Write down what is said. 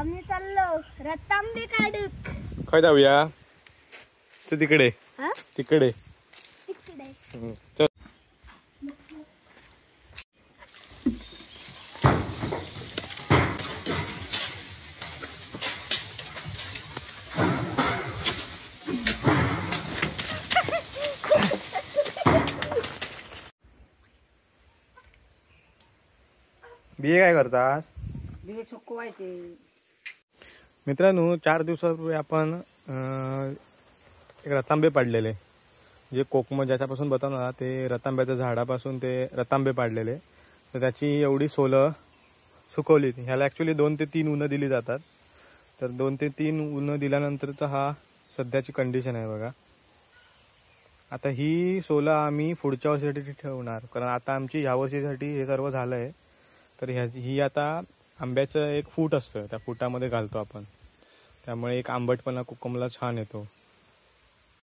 आम्ही चाललो रतांबे काढूक. काय जाऊया तिकडे तिकडे चल. बिये काय करतात? बिये सुकवायचे. मित्रांनो 4 दिवसापूर्वी आपण एक रतांबे पाडलेले, जे कोकम ज्याच्यापासून बनवणार ते रतांब्याच्या झाडापासून ते रतांबे पाडलेले. तर त्याची एवढी सोलं सुकवली. ह्याला ॲक्च्युली 2 ते 3 उन्हं दिली जातात. तर 2 ते 3 उन्हं दिल्यानंतरचा हा सध्याची कंडिशन आहे बघा. आता ही सोलं आम्ही पुढच्या वर्षीसाठी ठेवणार, कारण आता आमची ह्या वर्षीसाठी हे सर्व झालं आहे. तर ही आता आंब्याचं एक फूट असतं, त्या फुटामध्ये घालतो आपण. त्यामुळे एक आंबटपणा कोकमला छान येतो.